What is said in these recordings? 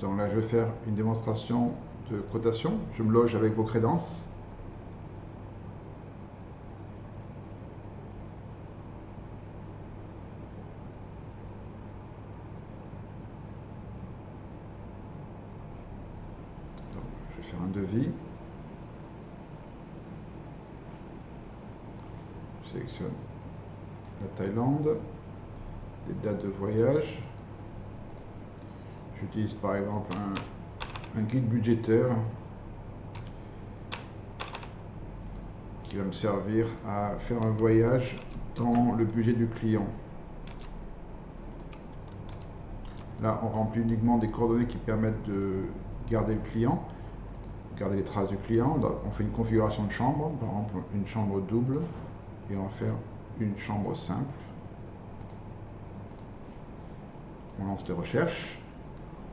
Donc là, je vais faire une démonstration de cotation. Je me loge avec vos crédences. Donc, je vais faire un devis. Je sélectionne la Thaïlande, des dates de voyage. J'utilise par exemple un guide budgétaire qui va me servir à faire un voyage dans le budget du client. Là, on remplit uniquement des coordonnées qui permettent de garder le client, garder les traces du client. Donc, on fait une configuration de chambre, par exemple une chambre double, et on va faire une chambre simple. On lance les recherches.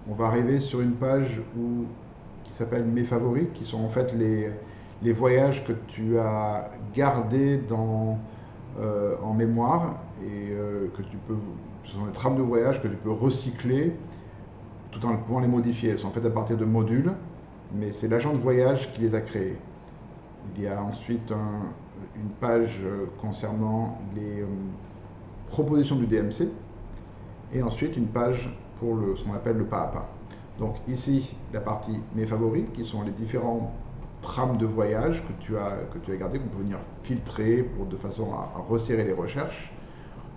On va arriver sur une page qui s'appelle Mes favoris, qui sont en fait les voyages que tu as gardés en mémoire et que tu peux, ce sont des trames de voyage que tu peux recycler tout en pouvant les modifier. Elles sont faites à partir de modules, mais c'est l'agent de voyage qui les a créés. Il y a ensuite une page concernant les propositions du DMC et ensuite une page pour ce qu'on appelle le pas à pas. Donc ici, la partie Mes favoris, qui sont les différents trames de voyage que tu as gardé, qu'on peut venir filtrer de façon à resserrer les recherches.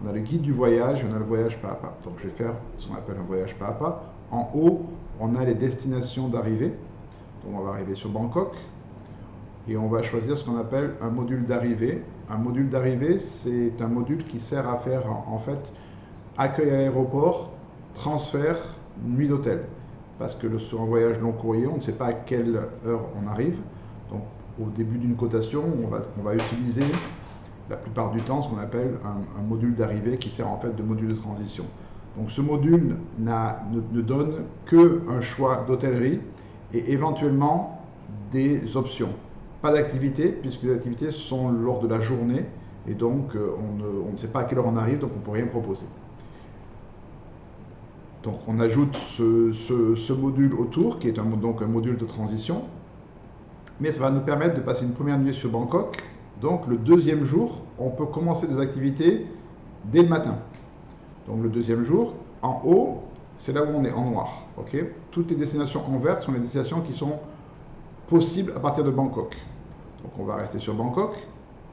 On a le guide du voyage et on a le voyage pas à pas. Donc je vais faire ce qu'on appelle un voyage pas à pas. En haut, on a les destinations d'arrivée. Donc on va arriver sur Bangkok et on va choisir ce qu'on appelle un module d'arrivée. Un module d'arrivée, c'est un module qui sert à faire en fait accueil à l'aéroport, transfert, nuit d'hôtel. Parce que sur un voyage long courrier, on ne sait pas à quelle heure on arrive. Donc au début d'une cotation, on va utiliser la plupart du temps ce qu'on appelle un module d'arrivée qui sert en fait de module de transition. Donc ce module ne donne qu'un choix d'hôtellerie et éventuellement des options. Pas d'activités, puisque les activités sont lors de la journée et donc on ne sait pas à quelle heure on arrive, donc on ne peut rien proposer. Donc on ajoute ce module autour, qui est donc un module de transition, mais ça va nous permettre de passer une première nuit sur Bangkok. Donc le deuxième jour, on peut commencer des activités dès le matin. Donc le deuxième jour, en haut, c'est là où on est en noir. Okay, toutes les destinations en vert sont les destinations qui sont possibles à partir de Bangkok. Donc on va rester sur Bangkok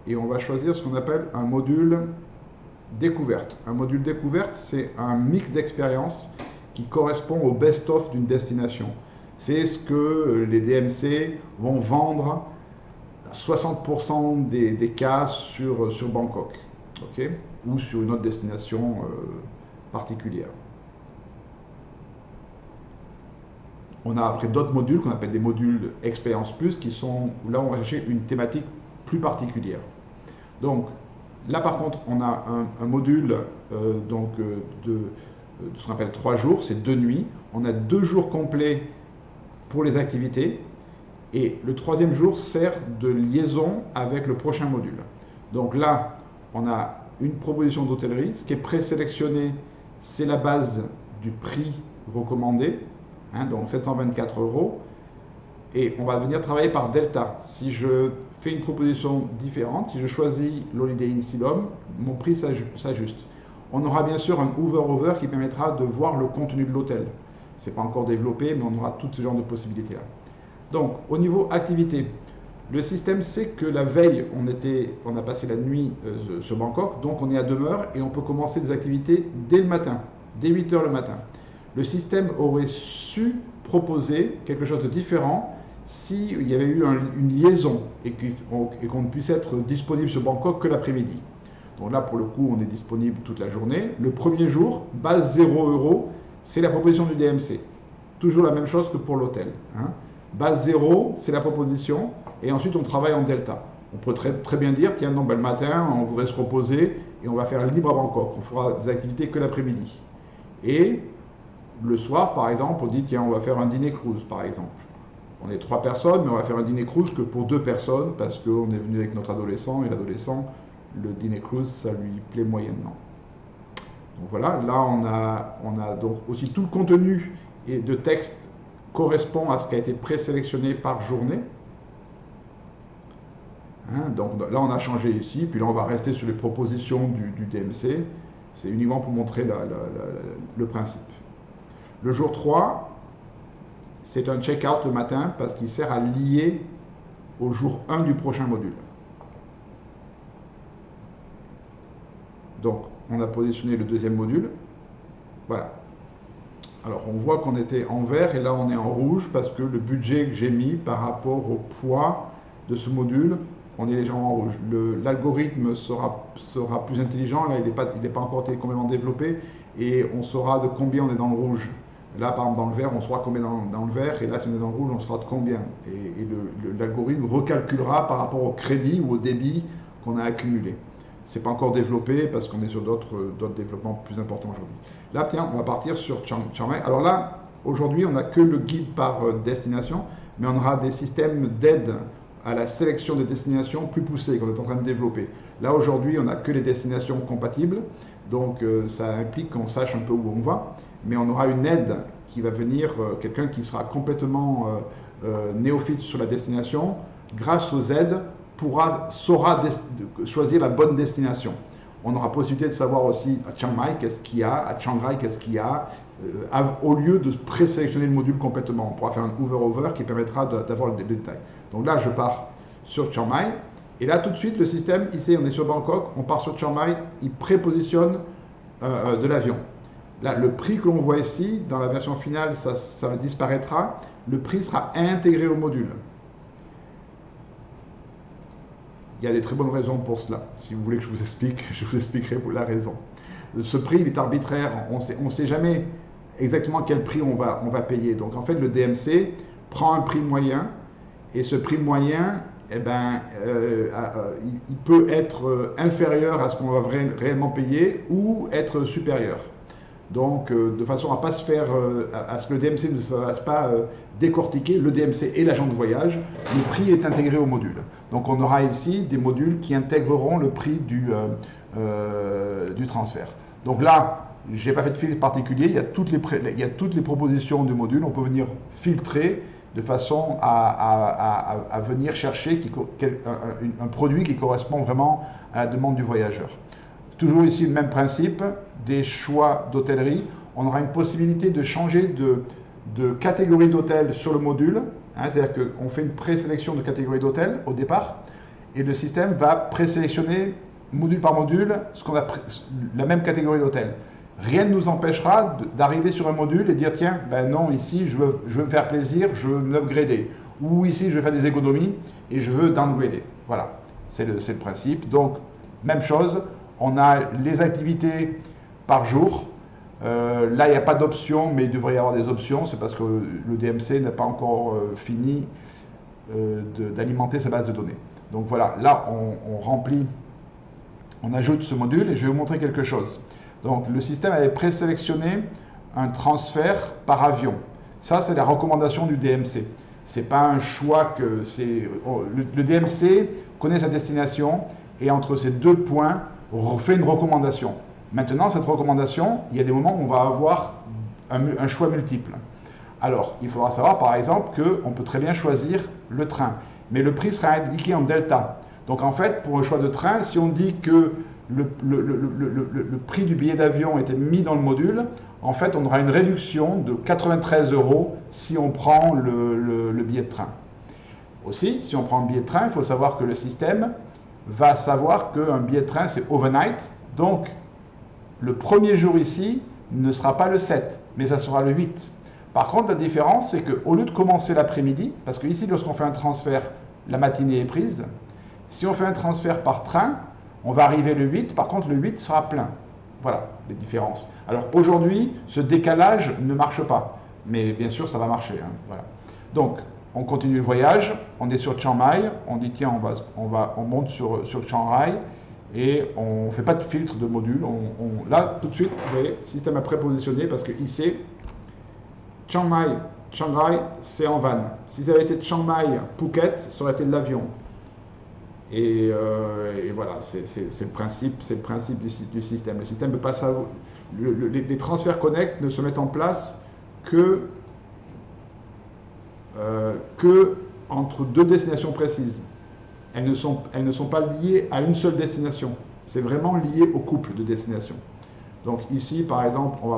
et on va choisir ce qu'on appelle un module découverte. Un module découverte, c'est un mix d'expériences qui correspond au best-of d'une destination. C'est ce que les DMC vont vendre 60% des cas sur Bangkok, okay, ou sur une autre destination particulière. On a après d'autres modules qu'on appelle des modules Expérience Plus qui sont là où on va chercher une thématique plus particulière. Donc là par contre on a un module de ce qu'on appelle 3 jours, c'est 2 nuits. On a 2 jours complets pour les activités et le troisième jour sert de liaison avec le prochain module. Donc là on a une proposition d'hôtellerie. Ce qui est présélectionné, c'est la base du prix recommandé. Donc 724 €, et on va venir travailler par delta. Si je fais une proposition différente, si je choisis l'Holiday Inn Siloam, mon prix s'ajuste. On aura bien sûr un hover-over qui permettra de voir le contenu de l'hôtel. Ce n'est pas encore développé, mais on aura tout ce genre de possibilités là. Donc au niveau activité, le système sait que la veille, on a passé la nuit sur Bangkok, donc on est à demeure et on peut commencer des activités dès le matin, dès 8 h le matin. Le système aurait su proposer quelque chose de différent s'il y avait eu une liaison et qu'on ne puisse être disponible sur Bangkok que l'après-midi. Donc là, pour le coup, on est disponible toute la journée. Le premier jour, base 0 €, c'est la proposition du DMC. Toujours la même chose que pour l'hôtel. Base 0, c'est la proposition, et ensuite on travaille en delta. On peut très bien dire, tiens, non, ben, le matin, on voudrait se reposer et on va faire libre à Bangkok. On fera des activités que l'après-midi. Et le soir, par exemple, on dit, tiens, on va faire un dîner cruise, par exemple. On est 3 personnes, mais on va faire un dîner cruise que pour 2 personnes, parce qu'on est venu avec notre adolescent, et l'adolescent, le dîner cruise, ça lui plaît moyennement. Donc voilà, là, on a donc aussi tout le contenu et de texte correspond à ce qui a été présélectionné par journée. Hein, donc là, on a changé ici, puis là, on va rester sur les propositions du DMC. C'est uniquement pour montrer le principe. Le jour 3, c'est un check-out le matin parce qu'il sert à lier au jour 1 du prochain module. Donc, on a positionné le deuxième module. Voilà. Alors, on voit qu'on était en vert et là, on est en rouge parce que le budget que j'ai mis par rapport au poids de ce module, on est légèrement en rouge. L'algorithme sera plus intelligent. Là, il n'est pas encore été complètement développé et on saura de combien on est dans le rouge. Là, par exemple, dans le vert, on saura combien dans le vert, et là, si on est dans le rouge, on saura de combien. Et l'algorithme recalculera par rapport au crédit ou au débit qu'on a accumulé. Ce n'est pas encore développé parce qu'on est sur d'autres développements plus importants aujourd'hui. Là, tiens, on va partir sur Chiang Mai. Alors là, aujourd'hui, on n'a que le guide par destination, mais on aura des systèmes d'aide à la sélection des destinations plus poussés qu'on est en train de développer. Là, aujourd'hui, on n'a que les destinations compatibles, donc ça implique qu'on sache un peu où on va, mais on aura une aide qui va venir, quelqu'un qui sera complètement néophyte sur la destination, grâce aux aides, saura choisir la bonne destination. On aura possibilité de savoir aussi à Chiang Mai qu'est-ce qu'il y a, à Chiang Rai qu'est-ce qu'il y a, au lieu de présélectionner le module complètement. On pourra faire un hover-over qui permettra d'avoir le détail. Donc là, je pars sur Chiang Mai, et là tout de suite, le système, ici on est sur Bangkok, on part sur Chiang Mai, il prépositionne de l'avion. Là, le prix que l'on voit ici, dans la version finale, ça disparaîtra, le prix sera intégré au module. Il y a des très bonnes raisons pour cela. Si vous voulez que je vous explique, je vous expliquerai pour la raison. Ce prix, il est arbitraire. On ne sait jamais exactement quel prix on va payer. Donc, en fait, le DMC prend un prix moyen. Et ce prix moyen, eh ben, il peut être inférieur à ce qu'on va réellement payer ou être supérieur. Donc, de façon à pas se faire, à ce que le DMC ne se fasse pas décortiquer, le DMC et l'agent de voyage, le prix est intégré au module. Donc, on aura ici des modules qui intégreront le prix du transfert. Donc là, je n'ai pas fait de filtre particulier, il y a toutes les propositions du module, on peut venir filtrer de façon à venir chercher un produit qui correspond vraiment à la demande du voyageur. Toujours ici, le même principe, des choix d'hôtellerie. On aura une possibilité de changer de catégorie d'hôtel sur le module. Hein, c'est-à-dire qu'on fait une présélection de catégorie d'hôtel au départ, et le système va présélectionner module par module la même catégorie d'hôtel. Rien ne nous empêchera d'arriver sur un module et dire tiens, ben non, ici je veux me faire plaisir, je veux m'upgrader. Ou ici je veux faire des économies et je veux downgrader. Voilà, c'est le principe. Donc, même chose. On a les activités par jour. Là, il n'y a pas d'option, mais il devrait y avoir des options. C'est parce que le DMC n'a pas encore fini d'alimenter sa base de données. Donc voilà, là, on remplit, on ajoute ce module et je vais vous montrer quelque chose. Donc, le système avait présélectionné un transfert par avion. Ça, c'est la recommandation du DMC. Ce n'est pas un choix que c'est... Le DMC connaît sa destination et entre ces deux points, fait une recommandation. Maintenant, cette recommandation, il y a des moments où on va avoir un choix multiple. Alors, il faudra savoir, par exemple, qu'on peut très bien choisir le train, mais le prix sera indiqué en delta. Donc, en fait, pour le choix de train, si on dit que le prix du billet d'avion était mis dans le module, en fait, on aura une réduction de 93 € si on prend le billet de train. Aussi, si on prend le billet de train, il faut savoir que le système va savoir qu'un billet de train, c'est overnight. Donc, le premier jour ici ne sera pas le 7, mais ça sera le 8. Par contre, la différence, c'est qu'au lieu de commencer l'après-midi, parce que ici, lorsqu'on fait un transfert, la matinée est prise. Si on fait un transfert par train, on va arriver le 8. Par contre, le 8 sera plein. Voilà les différences. Alors, aujourd'hui, ce décalage ne marche pas. Mais bien sûr, ça va marcher. Hein, voilà. Donc, on continue le voyage, on est sur Chiang Mai, on dit tiens, on monte sur Chiang Rai et on ne fait pas de filtre de module. Là, tout de suite, vous voyez, le système a prépositionné parce que ici, Chiang Mai, Chiang Rai, c'est en van. Si ça avait été Chiang Mai, Phuket, ça aurait été de l'avion. Et voilà, c'est le principe du système. Le système ne peut pas savoir. Les transferts connect ne se mettent en place que entre deux destinations précises. Elles ne sont pas liées à une seule destination. C'est vraiment lié au couple de destinations. Donc ici, par exemple, on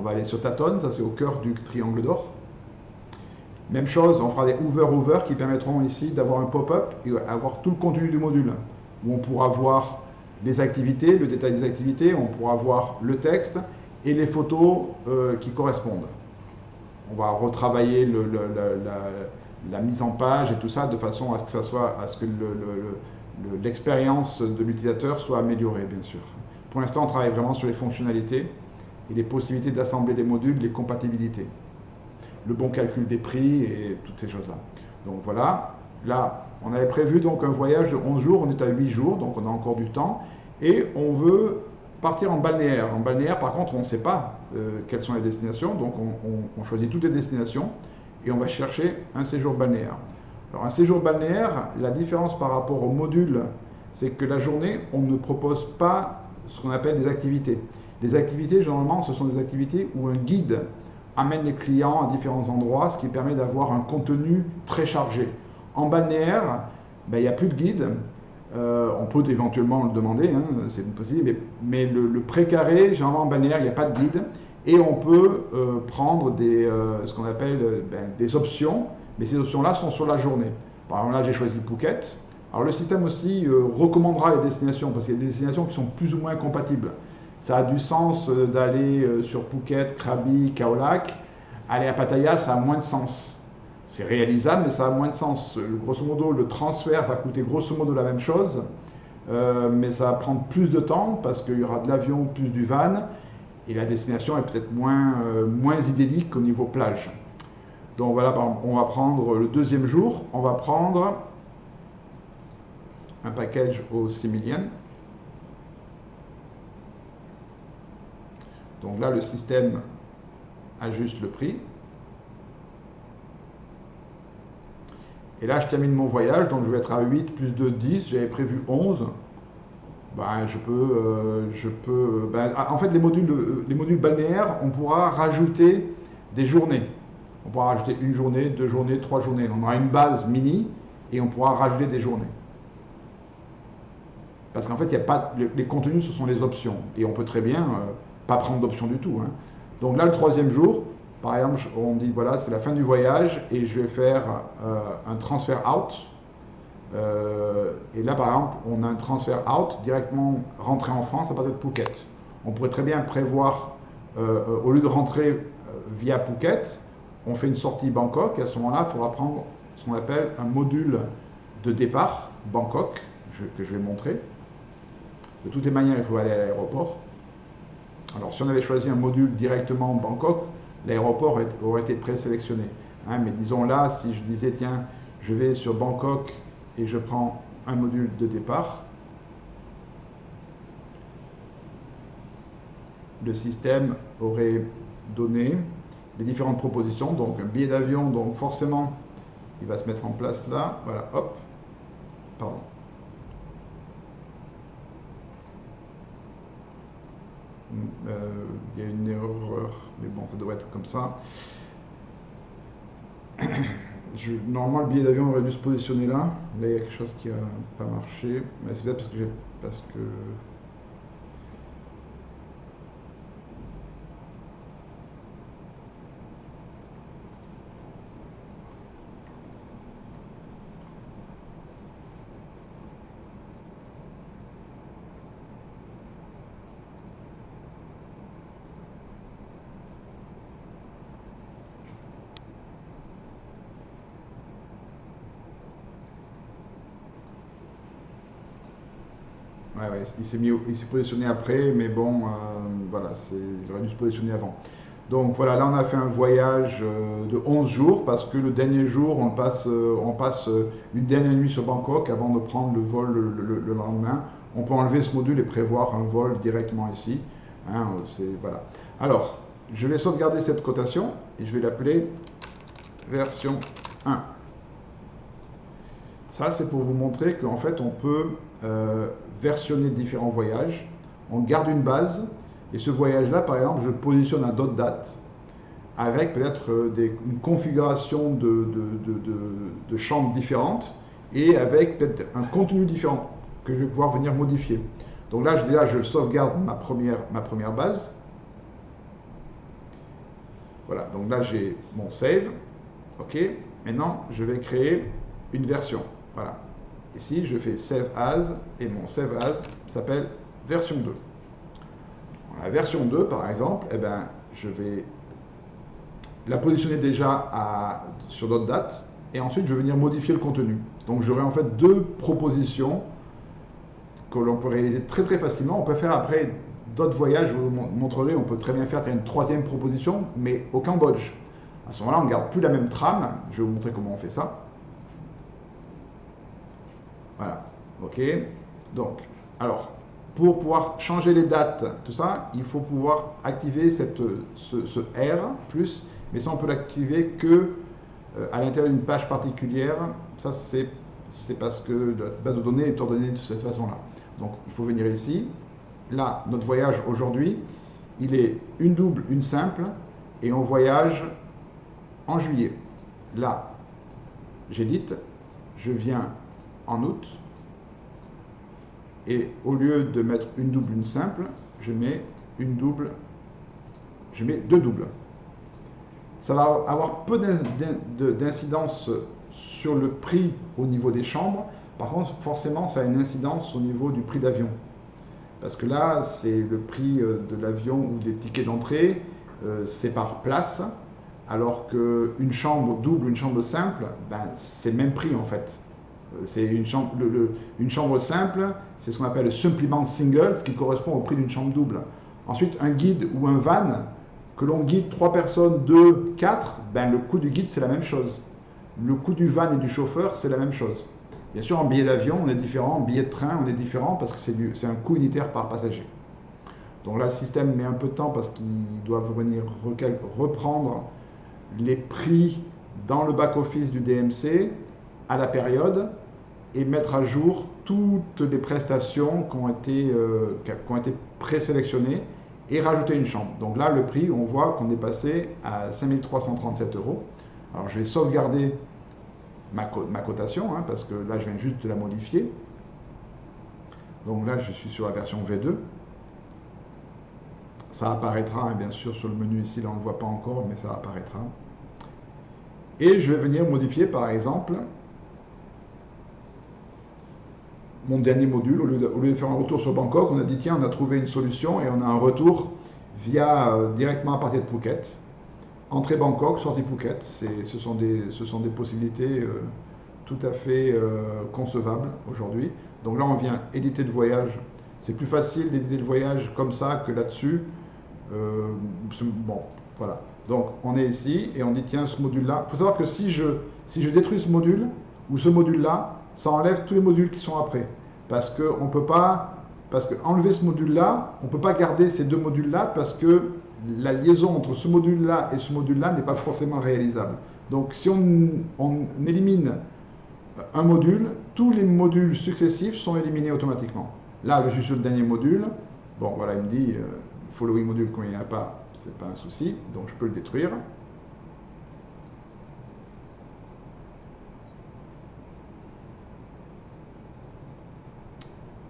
va aller sur Taton, ça c'est au cœur du triangle d'or. Même chose, on fera des hover qui permettront ici d'avoir un pop-up et avoir tout le contenu du module, où on pourra voir les activités, le détail des activités, on pourra voir le texte et les photos qui correspondent. On va retravailler la mise en page et tout ça de façon à ce que l'expérience de l'utilisateur soit améliorée, bien sûr. Pour l'instant, on travaille vraiment sur les fonctionnalités et les possibilités d'assembler les modules, les compatibilités, le bon calcul des prix et toutes ces choses-là. Donc voilà, là, on avait prévu donc un voyage de 11 jours, on est à 8 jours, donc on a encore du temps, et on veut partir en balnéaire. En balnéaire, par contre, on ne sait pas quelles sont les destinations, donc on choisit toutes les destinations et on va chercher un séjour balnéaire. Alors un séjour balnéaire, la différence par rapport au module, c'est que la journée, on ne propose pas ce qu'on appelle des activités. Les activités, généralement, ce sont des activités où un guide amène les clients à différents endroits, ce qui permet d'avoir un contenu très chargé. En balnéaire, ben, il n'y a plus de guide. On peut éventuellement le demander, hein, c'est possible, mais le précaré, généralement en balnéaire, il n'y a pas de guide. Et on peut prendre ce qu'on appelle des options, mais ces options-là sont sur la journée. Par exemple, là, j'ai choisi Phuket. Alors, le système aussi recommandera les destinations, parce qu'il y a des destinations qui sont plus ou moins compatibles. Ça a du sens d'aller sur Phuket, Krabi, Khao Lak. Aller à Pattaya, ça a moins de sens. C'est réalisable, mais ça a moins de sens. Grosso modo, le transfert va coûter grosso modo la même chose, mais ça va prendre plus de temps, parce qu'il y aura de l'avion plus du van, et la destination est peut-être moins idyllique au niveau plage. Donc voilà, on va prendre le deuxième jour, on va prendre un package au 6 millions. Donc là, le système ajuste le prix. Et là, je termine mon voyage, donc je vais être à 8 plus 2, 10. J'avais prévu 11. Ben, en fait, les modules balnéaires, on pourra rajouter des journées. On pourra rajouter une journée, 2 journées, 3 journées. On aura une base mini et on pourra rajouter des journées. Parce qu'en fait, il y a pas, les contenus, ce sont les options. Et on peut très bien pas prendre d'options du tout. Hein. Donc là, le troisième jour, par exemple, on dit, voilà, c'est la fin du voyage et je vais faire un transfert out. Et là, par exemple, on a un transfert out directement rentré en France à partir de Phuket. On pourrait très bien prévoir, au lieu de rentrer via Phuket, on fait une sortie Bangkok. Et à ce moment-là, il faudra prendre ce qu'on appelle un module de départ Bangkok, que je vais montrer. De toutes les manières, il faut aller à l'aéroport. Alors, si on avait choisi un module directement Bangkok, l'aéroport aurait été présélectionné. Hein, mais disons là, si je disais, tiens, je vais sur Bangkok et je prends un module de départ, le système aurait donné les différentes propositions. Donc, un billet d'avion, donc forcément, il va se mettre en place là. Voilà, hop, pardon. Il y a une erreur, mais bon, ça devrait être comme ça. Normalement, le billet d'avion aurait dû se positionner là. Là, il y a quelque chose qui n'a pas marché. Mais c'est peut-être parce que ouais, il s'est positionné après, mais bon, voilà, il aurait dû se positionner avant. Donc voilà, là on a fait un voyage de 11 jours, parce que le dernier jour, on passe une dernière nuit sur Bangkok avant de prendre le vol le lendemain. On peut enlever ce module et prévoir un vol directement ici. Hein, voilà. Alors, je vais sauvegarder cette cotation et je vais l'appeler version 1. Ça, c'est pour vous montrer qu'en fait, on peut versionner différents voyages. On garde une base, et ce voyage-là, par exemple, je le positionne à d'autres dates. avec peut-être une configuration de chambres différentes et avec peut-être un contenu différent que je vais pouvoir venir modifier. Donc là, déjà, je sauvegarde ma première base. Voilà, donc là, j'ai mon save. OK. Maintenant, je vais créer une version. Voilà. Ici, je fais Save As et mon Save As s'appelle version 2. La version 2, par exemple, eh ben, je vais la positionner déjà sur d'autres dates et ensuite je vais venir modifier le contenu. Donc j'aurai en fait deux propositions que l'on peut réaliser très très facilement. On peut faire après d'autres voyages, je vous montrerai, on peut très bien faire une troisième proposition, mais au Cambodge. À ce moment-là, on ne garde plus la même trame. Je vais vous montrer comment on fait ça. Voilà, ok. Donc, alors, pour pouvoir changer les dates, tout ça, il faut pouvoir activer ce R+, mais ça on peut l'activer que à l'intérieur d'une page particulière. Ça c'est parce que la base de données est ordonnée de cette façon-là. Donc il faut venir ici. Là, notre voyage aujourd'hui, il est une double, une simple, et on voyage en juillet. Là, j'édite, je viens en août, et au lieu de mettre une double, une simple, je mets une double, je mets deux doubles. Ça va avoir peu d'incidence sur le prix au niveau des chambres. Par contre, forcément, ça a une incidence au niveau du prix d'avion. Parce que là, c'est le prix de l'avion ou des tickets d'entrée, c'est par place. Alors qu'une chambre double, une chambre simple, ben, c'est le même prix en fait. C'est une chambre simple, c'est ce qu'on appelle le supplement single, ce qui correspond au prix d'une chambre double. Ensuite, un guide ou un van, que l'on guide 3 personnes, 2, 4, ben le coût du guide c'est la même chose. Le coût du van et du chauffeur c'est la même chose. Bien sûr, en billet d'avion on est différent, en billet de train on est différent parce que c'est un coût unitaire par passager. Donc là le système met un peu de temps parce qu'ils doivent venir reprendre les prix dans le back-office du DMC à la période et mettre à jour toutes les prestations qui ont été présélectionnées et rajouter une chambre. Donc là, le prix, on voit qu'on est passé à 5 337 €. Alors, je vais sauvegarder ma cotation, hein, parce que là, je viens juste de la modifier. Donc là, je suis sur la version V2. Ça apparaîtra, hein, bien sûr, sur le menu ici. Là, on ne le voit pas encore, mais ça apparaîtra. Et je vais venir modifier, par exemple, mon dernier module. Au lieu de faire un retour sur Bangkok, on a dit tiens, on a trouvé une solution et on a un retour via directement à partir de Phuket. Entrée Bangkok, sortie Phuket. Ce sont des possibilités tout à fait concevables aujourd'hui. Donc là, on vient éditer le voyage. C'est plus facile d'éditer le voyage comme ça que là-dessus. Bon, voilà. Donc on est ici et on dit tiens, ce module-là. Il faut savoir que si je détruis ce module ou ce module-là, ça enlève tous les modules qui sont après. Parce que enlever ce module-là, on ne peut pas garder ces deux modules-là parce que la liaison entre ce module-là et ce module-là n'est pas forcément réalisable. Donc si on élimine un module, tous les modules successifs sont éliminés automatiquement. Là, je suis sur le dernier module. Bon, voilà, il me dit following module, quand il n'y en a pas, c'est pas un souci, donc je peux le détruire.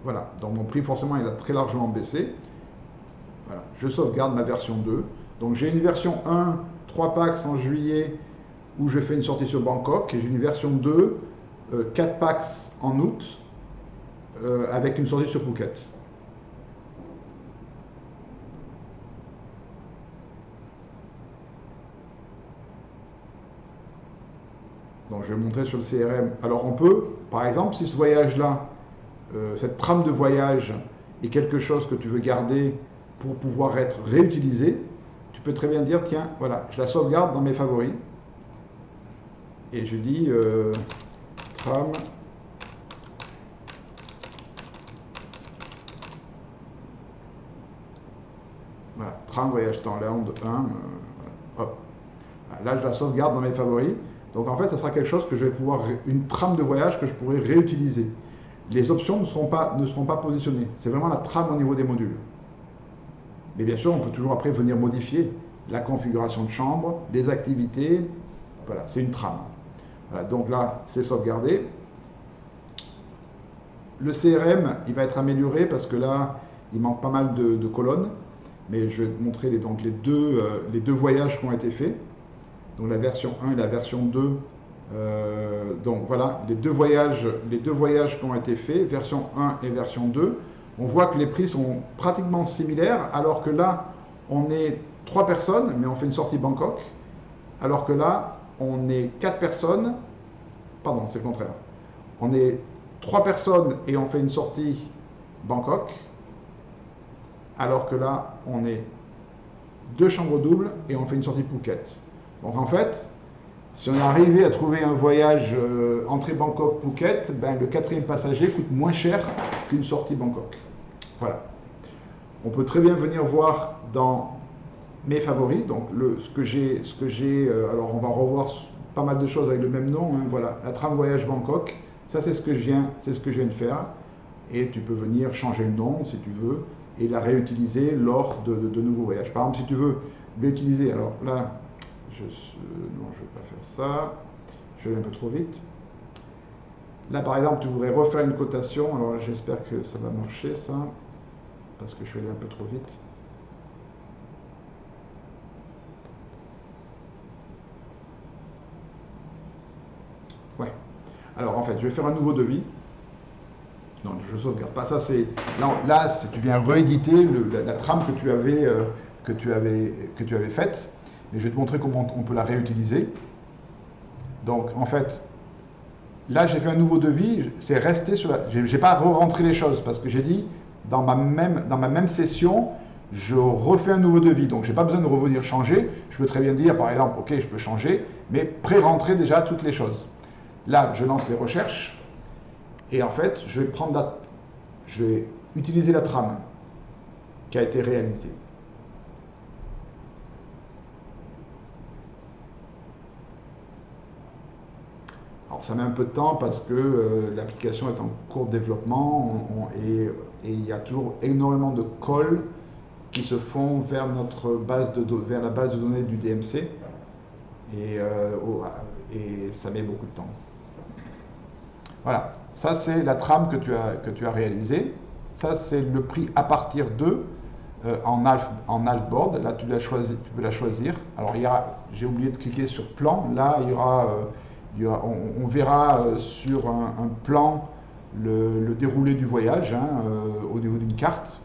Voilà, donc mon prix forcément il a très largement baissé. Voilà, je sauvegarde ma version 2. Donc j'ai une version 1, 3 packs en juillet où je fais une sortie sur Bangkok et j'ai une version 2, 4 packs en août avec une sortie sur Phuket. Donc je vais montrer sur le CRM. Alors on peut, par exemple, si ce voyage-là, cette trame de voyage est quelque chose que tu veux garder pour pouvoir être réutilisé, tu peux très bien dire, tiens, voilà, je la sauvegarde dans mes favoris. Et je dis trame voilà, trame voyage Thaïlande 1, voilà, hop. Là, je la sauvegarde dans mes favoris. Donc en fait, ça sera quelque chose que je vais pouvoir, une trame de voyage que je pourrai réutiliser. Les options ne seront pas positionnées. C'est vraiment la trame au niveau des modules. Mais bien sûr, on peut toujours après venir modifier la configuration de chambre, les activités. Voilà, c'est une trame. Voilà, donc là, c'est sauvegardé. Le CRM, il va être amélioré parce que là, il manque pas mal de colonnes. Mais je vais te montrer les deux voyages qui ont été faits. Donc la version 1 et la version 2. Donc voilà, les deux voyages qui ont été faits, version 1 et version 2. On voit que les prix sont pratiquement similaires, alors que là, on est 3 personnes, mais on fait une sortie Bangkok. Alors que là, on est 4 personnes. Pardon, c'est le contraire. On est 3 personnes et on fait une sortie Bangkok. Alors que là, on est 2 chambres doubles et on fait une sortie Phuket. Donc en fait, si on est arrivé à trouver un voyage entrée Bangkok-Phuket, ben, le 4e passager coûte moins cher qu'une sortie Bangkok. Voilà. On peut très bien venir voir dans mes favoris, donc ce que j'ai, alors on va revoir pas mal de choses avec le même nom, hein, voilà, la trame voyage Bangkok, ça c'est ce que je viens de faire, et tu peux venir changer le nom si tu veux, et la réutiliser lors de nouveaux voyages. Par exemple, si tu veux l'utiliser, alors là, non, je ne vais pas faire ça, je vais un peu trop vite. Là, par exemple, tu voudrais refaire une cotation, alors j'espère que ça va marcher, ça, parce que je suis allé un peu trop vite. Ouais. Alors, en fait, je vais faire un nouveau devis. Non, je ne sauvegarde pas. Ça, c'est là, tu viens rééditer la trame que tu avais faite. Mais je vais te montrer comment on peut la réutiliser. Donc, en fait, là, j'ai fait un nouveau devis. C'est resté sur la... Je n'ai pas re-rentré les choses parce que j'ai dit, dans ma même session, je refais un nouveau devis. Donc, je n'ai pas besoin de revenir changer. Je peux très bien dire, par exemple, OK, je peux changer, mais pré-rentrer déjà toutes les choses. Là, je lance les recherches. Et en fait, je vais utiliser la trame qui a été réalisée. Alors ça met un peu de temps parce que l'application est en cours de développement et il y a toujours énormément de calls qui se font vers vers la base de données du DMC et ça met beaucoup de temps. Voilà, ça c'est la trame que tu as réalisée. Ça c'est le prix à partir de en Halfboard. Là tu peux la choisir. Alors j'ai oublié de cliquer sur plan. Là on verra sur un plan le déroulé du voyage hein, au niveau d'une carte.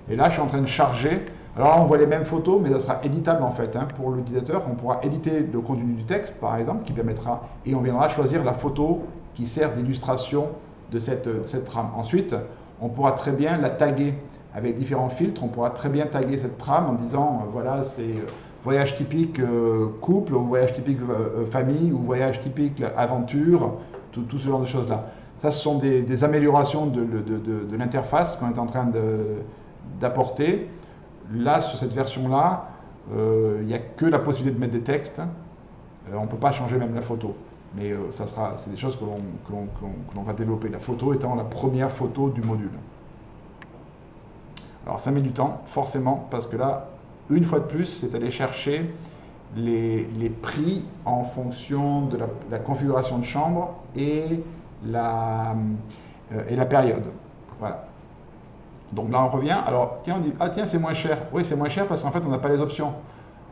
Et là je suis en train de charger. Alors là on voit les mêmes photos, mais ça sera éditable en fait hein, pour l'utilisateur. On pourra éditer le contenu du texte par exemple, qui permettra, et on viendra choisir la photo qui sert d'illustration de cette trame. Ensuite, on pourra très bien la taguer avec différents filtres. On pourra très bien taguer cette trame en disant, voilà, c'est voyage typique couple, ou voyage typique famille, ou voyage typique aventure, tout ce genre de choses-là. Ça, ce sont des améliorations de l'interface qu'on est en train d'apporter. Là, sur cette version-là, il n'y a que la possibilité de mettre des textes. On ne peut pas changer même la photo. Mais c'est des choses que l'on va développer. La photo étant la première photo du module. Alors ça met du temps, forcément, parce que là, une fois de plus, c'est aller chercher les prix en fonction de la configuration de chambre et la période. Voilà. Donc là, on revient. Alors, tiens, on dit, ah tiens, c'est moins cher. Oui, c'est moins cher parce qu'en fait, on n'a pas les options.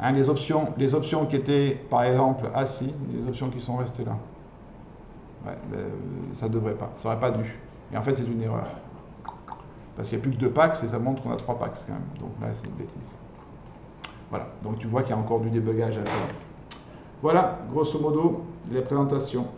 Hein, les options qui étaient, par exemple, les options qui sont restées là. Ouais, ça ne devrait pas, ça n'aurait pas dû. Et en fait, c'est une erreur. Parce qu'il n'y a plus que 2 packs et ça montre qu'on a 3 packs quand même. Donc là, c'est une bêtise. Voilà, donc tu vois qu'il y a encore du débugage à faire. Voilà, grosso modo, les présentations.